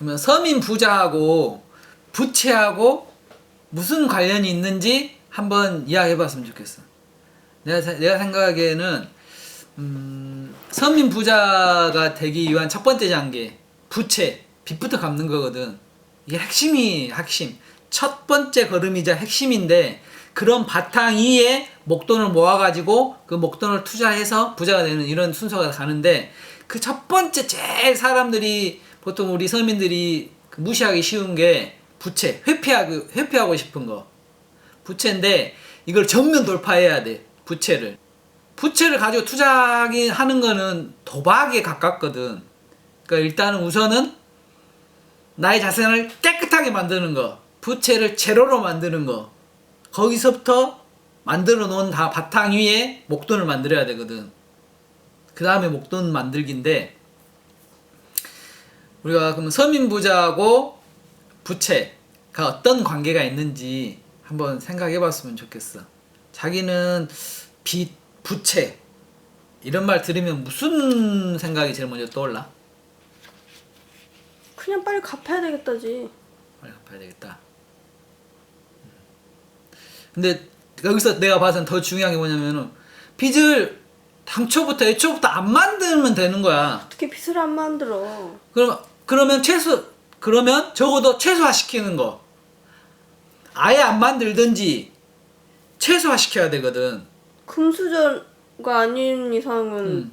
그러면 서민 부자하고 부채하고 무슨 관련이 있는지 한번 이야기해봤으면 좋겠어. 내가 생각하기에는 서민 부자가 되기 위한 첫 번째 단계 부채, 빚부터 갚는 거거든. 이게 핵심. 첫 번째 걸음이자 핵심인데 그런 바탕 위에 목돈을 모아가지고 그 목돈을 투자해서 부자가 되는 이런 순서가 가는데 그 첫 번째 제일 사람들이 보통 우리 서민들이 무시하기 쉬운 게 부채, 회피하고 싶은 거. 부채인데 이걸 전면 돌파해야 돼. 부채를 가지고 투자하는 거는 도박에 가깝거든. 그러니까 일단은 우선은 나의 자산을 깨끗하게 만드는 거, 부채를 제로로 만드는 거, 거기서부터 만들어 놓은 다 바탕 위에 목돈을 만들어야 되거든. 그 다음에 목돈 만들기인데, 우리가 그럼 서민 부자하고 부채가 어떤 관계가 있는지 한번 생각해 봤으면 좋겠어. 자기는 빚, 부채 이런 말 들으면 무슨 생각이 제일 먼저 떠올라? 그냥 빨리 갚아야 되겠다지. 빨리 갚아야 되겠다. 근데 여기서 내가 봐선 더 중요한 게 뭐냐면은 빚을 애초부터 안 만들면 되는 거야. 어떻게 빚을 안 만들어? 그러면 적어도 최소화시키는 거. 아예 안 만들든지 최소화시켜야 되거든. 금수저가 아닌 이상은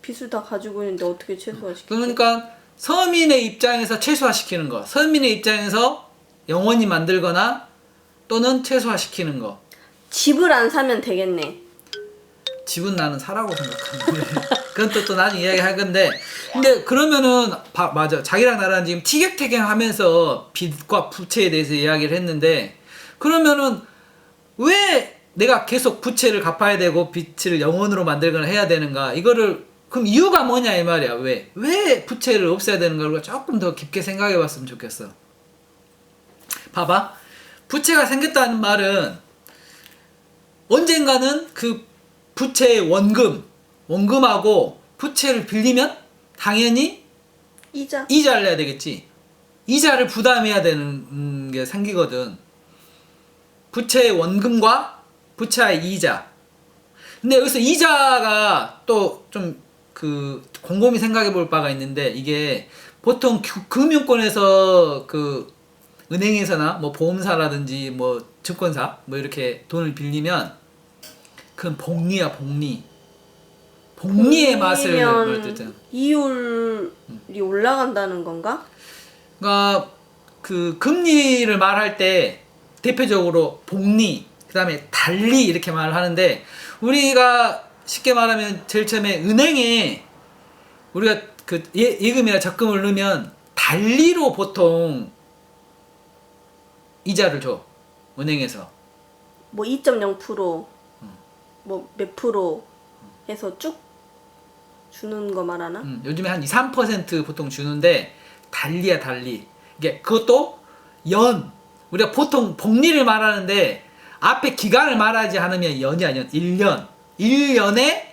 빚을 다 가지고 있는데 어떻게 최소화시켜? 그러니까 서민의 입장에서 최소화시키는 거. 서민의 입장에서 영원히 만들거나 또는 최소화시키는 거. 집을 안 사면 되겠네. 집은 나는 사라고 생각하는데 그건 또 나중에 이야기할 건데 근데 그러면은 맞아 자기랑 나랑 지금 티격태격 하면서 빚과 부채에 대해서 이야기를 했는데 그러면은 왜 내가 계속 부채를 갚아야 되고 빚을 영원으로 만들거나 해야 되는가 이거를 그럼 이유가 뭐냐 이 말이야. 왜 부채를 없애야 되는 걸 조금 더 깊게 생각해 봤으면 좋겠어. 봐봐, 부채가 생겼다는 말은 언젠가는 그 부채의 원금하고 부채를 빌리면 당연히 이자를 내야 되겠지. 이자를 부담해야 되는 게 생기거든. 부채의 원금과 부채의 이자. 근데 여기서 이자가 또 좀 곰곰이 생각해 볼 바가 있는데 이게 보통 금융권에서 은행에서나 뭐 보험사라든지 뭐 증권사 뭐 이렇게 돈을 빌리면 그건 복리야, 복리. 복리의 맛을 말했잖아. 이율이 올라간다는 건가? 그러니까 금리를 말할 때 대표적으로 복리, 그다음에 달리 이렇게 말을 하는데 우리가 쉽게 말하면 제일 처음에 은행에 우리가 예금이나 적금을 넣으면 달리로 보통 이자를 줘. 은행에서. 뭐 2.0%, 뭐 몇 프로 해서 쭉 주는 거 말하나? 요즘에 한 2, 3% 보통 주는데 달리야 달리. 이게 그것도 우리가 보통 복리를 말하는데 앞에 기간을 말하지 않으면 연이 아니야. 1년에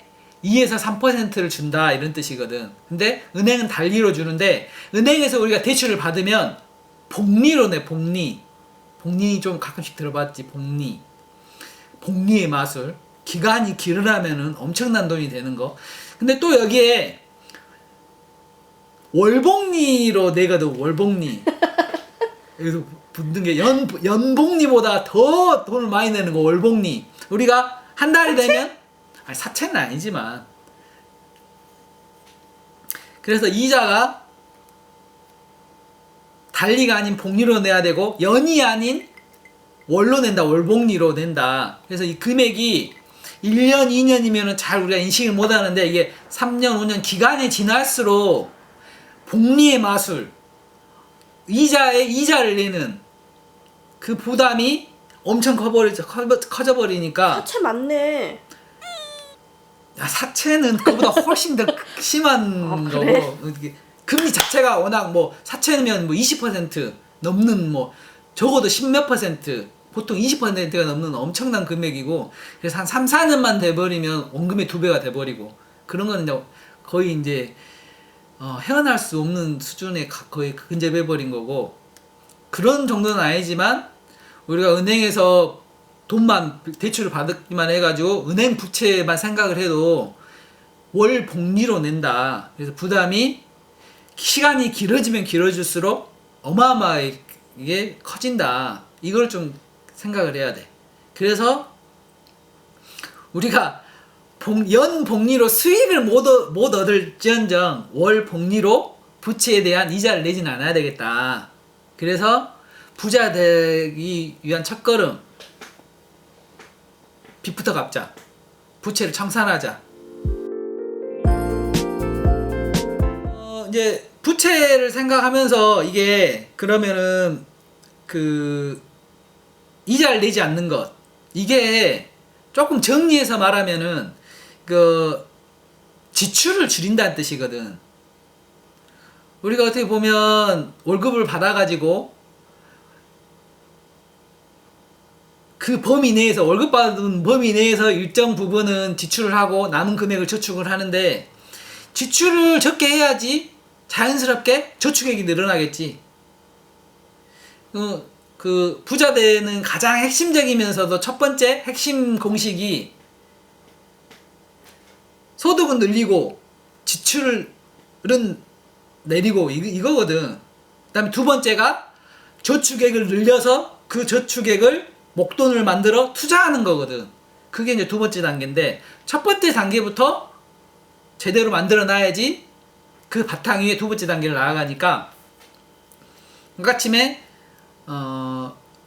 2에서 3%를 준다 이런 뜻이거든. 근데 은행은 달리로 주는데 은행에서 우리가 대출을 받으면 복리로 내. 복리 좀 가끔씩 들어봤지. 복리의 마술. 기간이 길으라면은 엄청난 돈이 되는 거. 근데 또 여기에 월복리로 내거든. 월복리. 여기서 붙는 게 연복리보다 더 돈을 많이 내는 거. 월복리. 우리가 한 달이 되면 사채는 아니지만 그래서 이자가 달리가 아닌 복리로 내야 되고 연이 아닌 월로 낸다. 월복리로 낸다. 그래서 이 금액이 1년, 2년이면은 잘 우리가 인식을 못 하는데 이게 3년, 5년 기간이 지날수록 복리의 마술, 이자를 내는 그 부담이 엄청 커져버리니까. 사채 맞네. 야, 사채는 그보다 훨씬 더 심한 그래? 거고 금리 자체가 워낙 뭐 사채면 뭐 20% 넘는 뭐 적어도 10몇 %, 보통 20%가 넘는 엄청난 금액이고 그래서 한 3, 4년만 돼버리면 원금의 2배가 돼버리고 그런 거는 이제 거의 이제 헤어날 수 없는 수준에 거의 근접해 버린 거고, 그런 정도는 아니지만 우리가 은행에서 돈만 대출을 받기만 해가지고 은행 부채만 생각을 해도 월 복리로 낸다. 그래서 부담이 시간이 길어지면 길어질수록 어마어마하게 커진다. 이걸 좀 생각을 해야 돼. 그래서 우리가 연 복리로 수익을 못 얻을지언정 월 복리로 부채에 대한 이자를 내지는 않아야 되겠다. 그래서 부자 되기 위한 첫걸음, 빚부터 갚자. 부채를 청산하자. 이제 부채를 생각하면서 이게 그러면은 그 이자를 내지 않는 것, 이게 조금 정리해서 말하면은 그 지출을 줄인다는 뜻이거든. 우리가 어떻게 보면 월급을 받아가지고 그 범위 내에서, 월급 받은 범위 내에서 일정 부분은 지출을 하고 남은 금액을 저축을 하는데, 지출을 적게 해야지 자연스럽게 저축액이 늘어나겠지. 그 부자 되는 가장 핵심적이면서도 첫 번째 핵심 공식이 소득은 늘리고 지출은 내리고 이거거든. 그다음에 두 번째가 저축액을 늘려서 그 저축액을 목돈을 만들어 투자하는 거거든. 그게 이제 두 번째 단계인데, 첫 번째 단계부터 제대로 만들어 놔야지 그 바탕 위에 두 번째 단계를 나아가니까, 아침에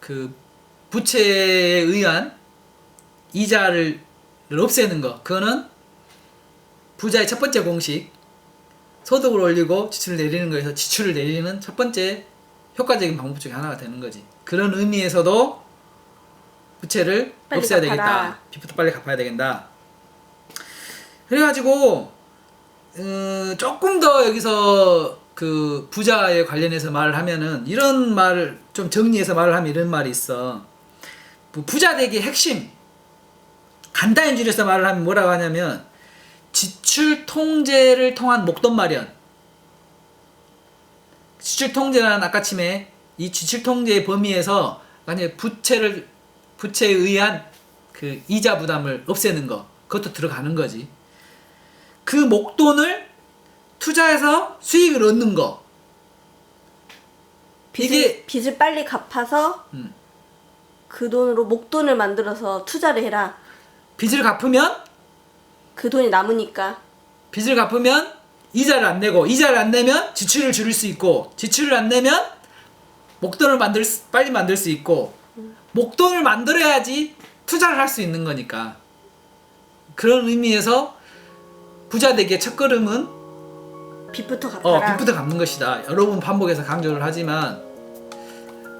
그 부채에 의한 이자를 없애는 거, 그거는 부자의 첫 번째 공식, 소득을 올리고 지출을 내리는 거에서 지출을 내리는 첫 번째 효과적인 방법 중에 하나가 되는 거지. 그런 의미에서도 부채를 없애야 되겠다. 빚부터 빨리 갚아야 되겠다. 그래가지고 조금 더 여기서 그 부자에 관련해서 말을 하면은, 이런 말을 좀 정리해서 말을 하면 이런 말이 있어. 부자 되기의 핵심, 간단히 줄여서 말을 하면 뭐라고 하냐면, 지출 통제를 통한 목돈 마련. 지출 통제라는 아까침에 이 지출 통제의 범위에서 만약에 부채에 의한 그 이자 부담을 없애는 거, 그것도 들어가는 거지. 그 목돈을 투자해서 수익을 얻는 거. 빚을 빨리 갚아서 그 돈으로 목돈을 만들어서 투자를 해라. 빚을 갚으면, 그 돈이 남으니까. 빚을 갚으면 이자를 안 내고, 이자를 안 내면 지출을 줄일 수 있고, 지출을 안 내면 목돈을 빨리 만들 수 있고, 목돈을 만들어야지 투자를 할 수 있는 거니까. 그런 의미에서 부자 되기의 첫걸음은 빚부터 갚아라. 빚부터 갚는 것이다. 여러 번 반복해서 강조를 하지만,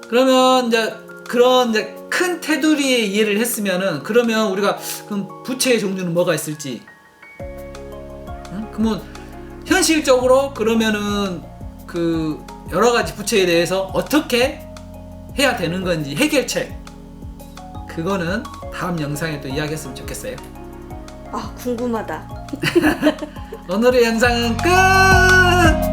그러면 이제 그런 이제 큰 테두리의 이해를 했으면은, 그러면 우리가 그럼 부채의 종류는 뭐가 있을지, 그러면 현실적으로 그러면은 그 여러 가지 부채에 대해서 어떻게 해야 되는 건지 해결책, 그거는 다음 영상에 또 이야기했으면 좋겠어요. 아, 궁금하다. 오늘의 영상은 끝!